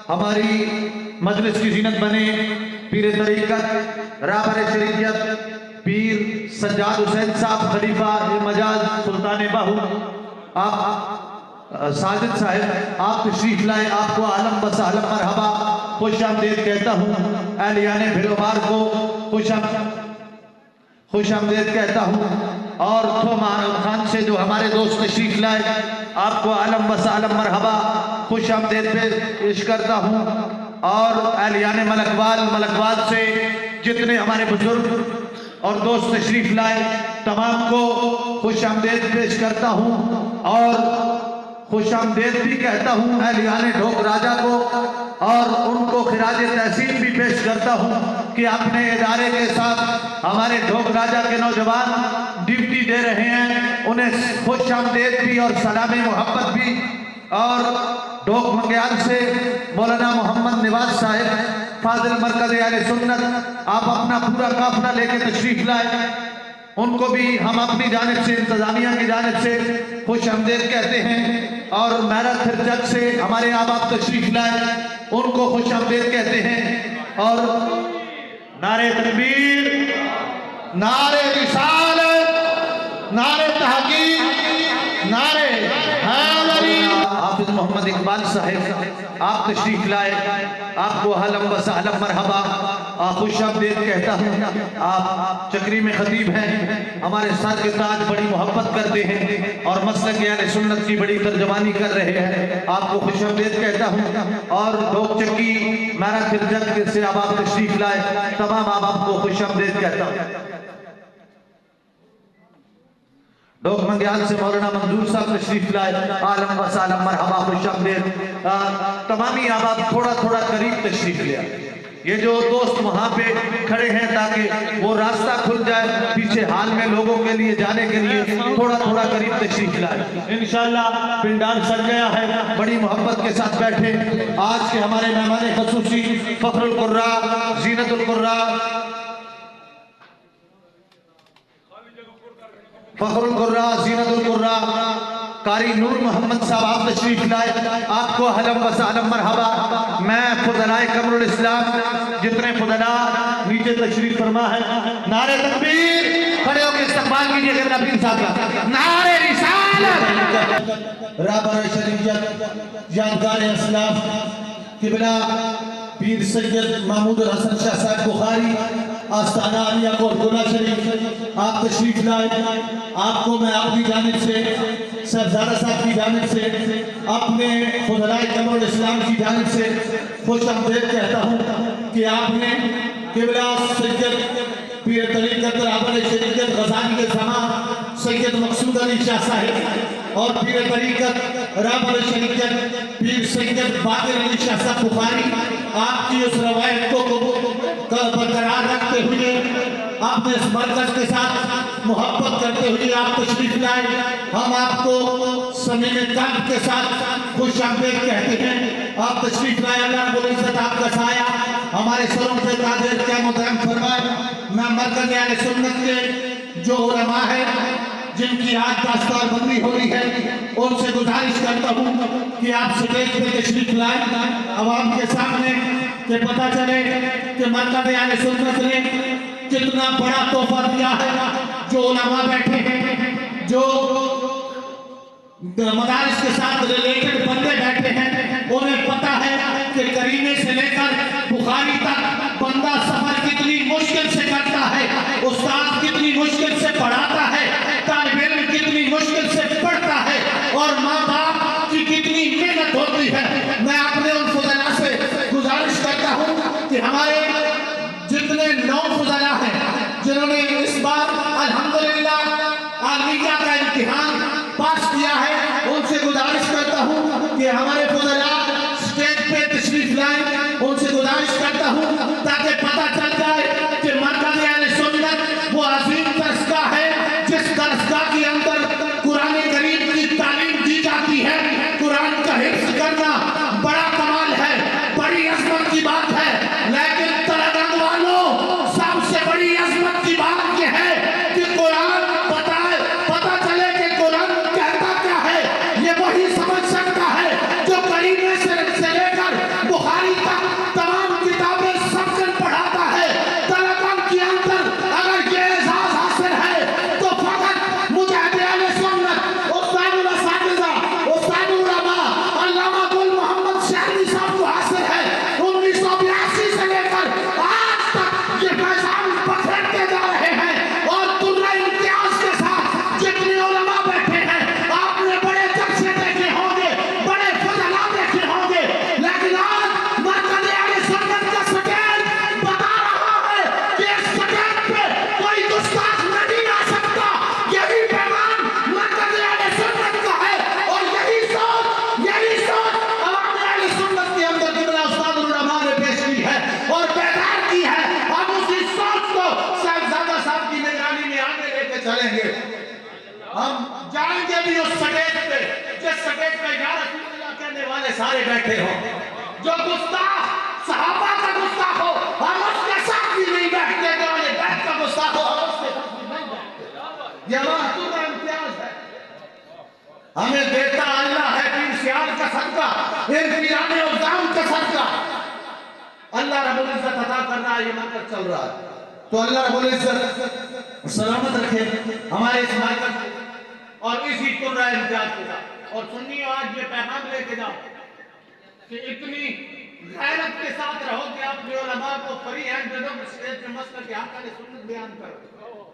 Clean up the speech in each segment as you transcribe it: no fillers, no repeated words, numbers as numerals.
ہماری مجلس کی زینت بنے پیر طریقت رہبر شریعت پیر سجاد حسین صاحب خلیفہ مجاز سلطان باہو، آپ ساجد صاحب آپ تشریف لائے، آپ کو عالم بس عالم مرحبا خوش آمدید کہتا ہوں، اہلیان بھیلومار کو خوش آمدید کہتا ہوں، اور تھومان خان سے جو ہمارے دوست تشریف لائے آپ کو عالم بس عالم مرحبا خوش آمدید پیش کرتا ہوں، اور اہلیان ملکوال سے جتنے ہمارے بزرگ اور دوست تشریف لائے تمام کو خوش آمدید پیش کرتا ہوں، اور خوش آمدید بھی کہتا ہوں اہلیان ڈھوک راجہ کو، اور ان کو خراج تحسین بھی پیش کرتا ہوں کہ اپنے ادارے کے ساتھ ہمارے ڈھوک راجہ کے نوجوان ڈیوٹی دے رہے ہیں، انہیں خوش آمدید بھی اور سلام محبت بھی، اور ڈھوک منگیال سے مولانا محمد نواز صاحب فاضل مرکز اہل سنت آپ اپنا پورا قافلہ لے کے تشریف لائے، ان کو بھی ہم اپنی جانب سے انتظامیہ کی جانب سے خوش آمدید کہتے ہیں، اور میرٹھ پھرچک سے ہمارے احباب تشریف لائے ان کو خوش آمدید کہتے ہیں، اور نعرہ تکبیر، نعرہ رسالت، نعرہ تحقیق، نعرہ حیدری، حافظ محمد اقبال صاحب آپ تشریف لائے، آپ کو اہلاً و سہلاً مرحبا خوش آمدید کہتا ہوں، آپ چکری میں خطیب ہیں، ہمارے سر کے تاج بڑی محبت کرتے ہیں اور مسلک اہل سنت کی بڑی ترجمانی کر رہے ہیں، آپ کو خوش آمدید کہتا ہوں، اور ڈھوک چکی میرٹھ پھرچک سے آپ تشریف لائے تمام آپ کو خوش آمدید کہتا ہوں، ڈھوک منگیال سے مولانا منظور صاحب تشریف لائے، عالم و سالم مرحبا خوش آمدید، تمامی آپ تھوڑا تھوڑا قریب تشریف لیا، یہ جو دوست وہاں پہ کھڑے ہیں تاکہ وہ راستہ کھل جائے پیچھے حال میں لوگوں کے لیے جانے کے لیے تھوڑا تھوڑا قریب تشریف لائے، انشاءاللہ پنڈال سج گیا ہے، بڑی محبت کے ساتھ بیٹھے، آج کے ہمارے مہمان خصوصی فخر القراء زینت القراء فخر القراء زینت القراء قاری نور محمد صاحب آپ تشریف لائے، آپ کو اہلاً و سہلاً مرحبا، میں فضلائے قمر الاسلام جتنے فضلاء نیچے تشریف فرما ہے، نعرہ تکبیر، کھڑے ہو کے استقبال کیجئے غیر نبی صاحب کا، نعرہ رسالت، رہبر شریعت یادگار اسلاف قبلہ پیر سید محمود الحسن شاہ صاحب بخاری آستانہ علیہ قرطلہ شریف آپ تشریف لائے، آپ کو میں آپ کی جانب سے صاحبزادہ صاحب کی جانب سے اپنے فضلائے قمر الاسلام کی جانب سے خوش آمدید کہتا ہوں کہ آپ نے قبلہ سید پیر طریقت رہبر شریعت غزالی زمان سید مقصود علی شاہ صاحب اور پیر طریقت رہبر شریعت پیر سید باقر علی شاہ صاحب بخاری آپ کی اس روایت کو برقرار رکھتے ہوئے آپ نے اس مرکز کے ساتھ محبت کرتے ہوئے آپ تشریف لائے، ہم آپ کو صمیم قلب کے ساتھ خوش آمدید کہتے ہیں، آپ تشریف لائے، اللہ رب العزت آپ کا سایہ ہمارے سروں پہ قادر کیا مدام فرمائے، میں مرکز اہل سنت کے جو علماء ہیں جن کی آج داستار بندی ہو رہی ہے ان سے گزارش کرتا ہوں کہ آپ سٹیج پہ تشریف لائیں عوام کے سامنے کہ پتہ چلے کہ مرکز اہل سنت نے کتنا بڑا تحفہ دیا ہے، جو علماء بیٹھے ہیں، جو مدارس کے ساتھ ریلیٹڈ بندے بیٹھے ہیں، انہیں پتہ ہے کہ کریمے سے لے کر بخاری تک بندہ سفر کتنی مشکل سے کرتا ہے، استاد کتنی مشکل سے پڑھاتا ہے، طالب علم کتنی مشکل سے پڑھتا ہے، اور ماں باپ کی کتنی محنت ہوتی ہے، میں اپنے ان فضلاء سے گزارش کرتا ہوں کہ ہمارے جتنے 9 فضلاء ہیں جنہوں نے اس بار الحمدللہ عالمیہ کا امتحان پاس کیا ہے، ان سے گزارش کرتا ہوں کہ ہمارے فضلاء سٹیج پہ تشریف لائیں، ان سے گزارش کرتا ہوں تاکہ پتہ سٹیج پہ یا رسول اللہ کہنے والے سارے بیٹھے ہوں، جو گستاخ صحابہ کا گستاخ ہو ہم اس کے ساتھ بھی نہیں بیٹھتے، جو اہل بیت کا گستاخ ہو ہم اس کے ساتھ بھی نہیں بیٹھتے۔ یہ ہمارا پورا امتیاز ہے، ہمیں دیتا اللہ ہے پیر سیال کا صدقہ، ان پیرانے اور دام کا صدقہ اللہ رب العزت عطا کر رہا ہے، یہ مرکز چل رہا ہے۔ تو اللہ رب العزت سلامت رکھے ہمارے اس مرکز کو اور اسی قرہ امتیاز کے ساتھ۔ اور سنیو آج یہ پیغام لے کے جاؤ کہ اتنی غیرت کے ساتھ رہو کہ آپ نے علماء کو فری ہینڈ دے دو، اسٹیج پہ مسئلہ کے حق اہل سنت بیان کرو،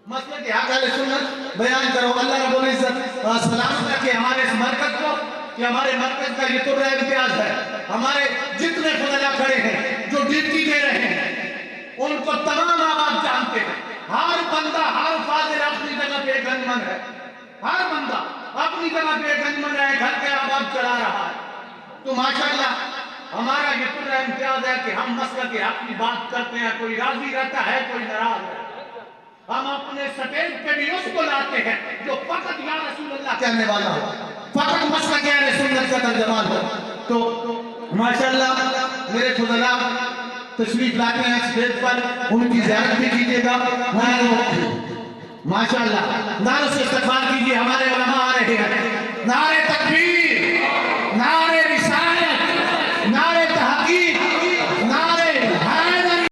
مسئلہ کے حق اہل سنت بیان کرو۔ اللہ رب العزت سلامت رکھے ہمارے اس مرکز کو، کہ ہمارے مرکز کا یہ قرہ امتیاز ہے۔ ہمارے جتنے فضلاء کھڑے ہیں جو ڈیوٹی دے رہے ہیں ان کو تمام آپ جانتے ہیں، ہر بندہ ہر فاضل اپنی جگہ پہ گنجمن ہے، ہر بندہ اپنی جگہ پہ گنجمن ہے، گھر کے آباد چلا رہا ہے۔ تو ماشاءاللہ ہمارا یہ قرہ امتیاز ہے کہ ہم مسئلہ کے حق کی بات کرتے ہیں، کوئی راضی رہتا ہے کوئی ناراض ہے۔ ہم اپنے سٹیج پہ بھی اس کو لاتے ہیں جو فقط یا رسول اللہ کہنے والا ہو، فقط مسئلہ کے اہل سنت کا ترجمان ہو۔ تو ماشاءاللہ میرے فضلاء تشریف لاتے ہیں اسٹیج پر، ان کی زیارت بھی کیجیے گا۔ ماشاءاللہ نعرہ سے استقبال کیجیے، ہمارے علماء آ رہے ہیں۔ نعرہ تکبیر، نعرہ رسالت، نعرہ تحقیق، نعرہ حیدری۔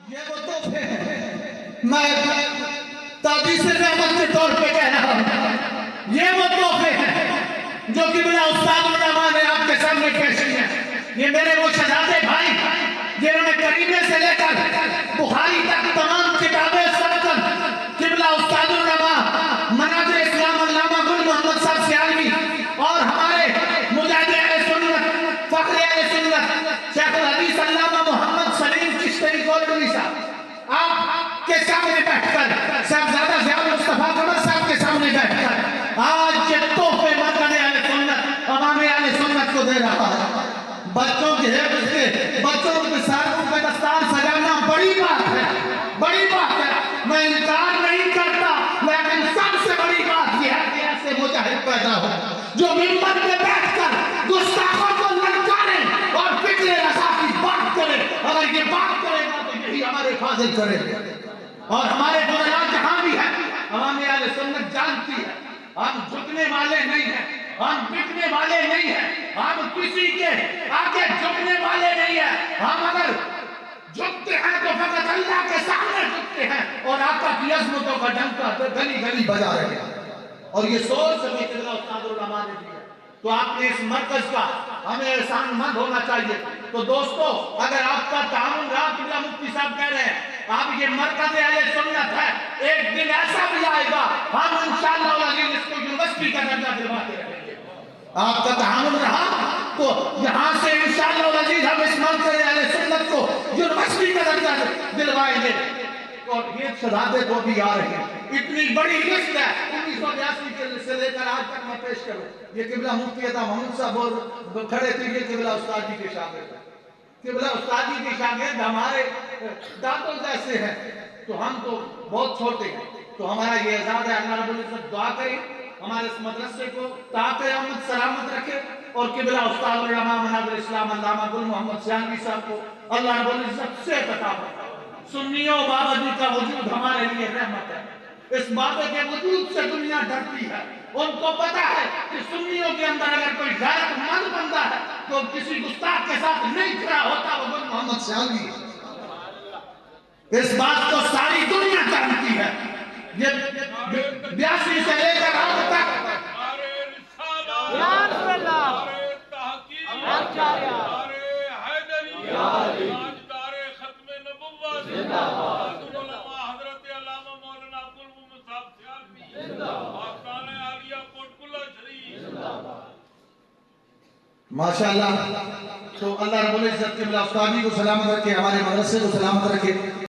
یہ وہ تحفے ہیں، میں تعدیث رحمت کے طور پہ کہہ رہا ہوں، یہ وہ تحفے ہیں جو قبلہ استاد علماء نے آپ کے سامنے پیش کیے ہیں۔ یہ میرے وہ شہزادے بھائی جنہوں نے کریمے سے لے کر بخاری تک تمام کتابیں سب کر قبلہ استاد علماء مناظر اسلام علامہ گل محمد صاحب سیالوی اور ہمارے مجاہد اہل سنت فخر اہل سنت شیخ الحدیث علامہ محمد سلیم چشتی گولوی صاحب آپ کے سامنے بیٹھ کر، صاحبزادہ ضیاء مصطفیٰ قمر صاحب کے سامنے بیٹھ کر آج یہ تحفے مرکز اہل سنت عوام اہل سنت کو دے رہا ہے۔ بچوں کے حفظ کے، بچوں کے ساروں پہ دستار سجانا بڑی بات ہے، بڑی بات ہے، میں انکار نہیں کرتا، لیکن سب سے بڑی بات یہ ہے کہ ایسے مجاہد پیدا ہو جو ممبر پہ بیٹھ کر گستاخوں کو للکارے اور فکر رضا کی بات کرے۔ اگر یہ بات کرے گا تو یہی ہمارے فاضل کرے گا، اور ہمارے فضلاء جہاں بھی ہیں عوام اہل سنت جانتی ہے ہم جھکنے والے نہیں ہیں، ہم بکنے والے نہیں ہیں، ہم کسی کے آگے جھکنے والے نہیں ہیں۔ ہم اگر جھکتے ہیں تو فقط اللہ کے سامنے جھکتے ہیں، اور آقا کی عظمتوں کا ڈنکا گلی گلی بجا رہے ہیں، اور یہ سوچ سبھی قبلہ استاد علماء نے دی ہے۔ تو آپ نے اس مرکز کا ہمیں احسان مند ہونا چاہیے۔ تو دوستو اگر آپ کا تعاون رہا، قبلہ مفتی صاحب کہہ رہے ہیں اب یہ مرکز اہل سنت ہے، ایک دن ایسا بھی آئے گا ہم انشاءاللہ العزیز اس کو یونیورسٹی کا درجہ دلواتے رہیں گے۔ آپ کا تعاون رہا تو یہاں سے انشاءاللہ العزیز ہم اس مرکز اہل سنت کو یونیورسٹی کا درجہ دلوائیں گے۔ اور یہ شہزادے کو بھی آ رہے ہیں، اتنی بڑی لسٹ ہے 1982 سے لے کر آج تک میں پیش کروں۔ یہ قبلہ مفتی عطا محمد صاحب کھڑے تھے، یہ قبلہ استاد جی کے شاگرد ہیں، قبلہ استاد جی کے شاگرد ہمارے دانتوں جیسے ہیں، تو ہم تو بہت چھوٹے ہیں۔ تو ہمارا یہ اعزاز ہے، اللہ رب العزت دعا کریں ہمارے اس مدرسے کو تا قیامت سلامت رکھے، اور قبلہ استاد علماء مناظر اسلام علامہ گل محمد سیالوی صاحب کو اللہ رب العزت سے عطا فرمائے۔ سنیوں بابا جی کا وجود ہمارے لیے رحمت ہے، اس بابے کے وجود سے دنیا ڈرتی ہے۔ ان کو پتا ہے کہ سنیوں کے اندر اگر کوئی غیرت مند بندہ ہے تو کسی گستاخ کے ساتھ نہیں کھڑا ہوتا، وہ گل محمد سیالوی ہے۔ اس بات کو ساری دنیا جانتی ہے۔ یہ 82 سے لے کر آج تک ماشاءاللہ. تو اللہ رب العزت کے بلا استادی کو سلامت رکھے، ہمارے مدرسے کو سلامت رکھے.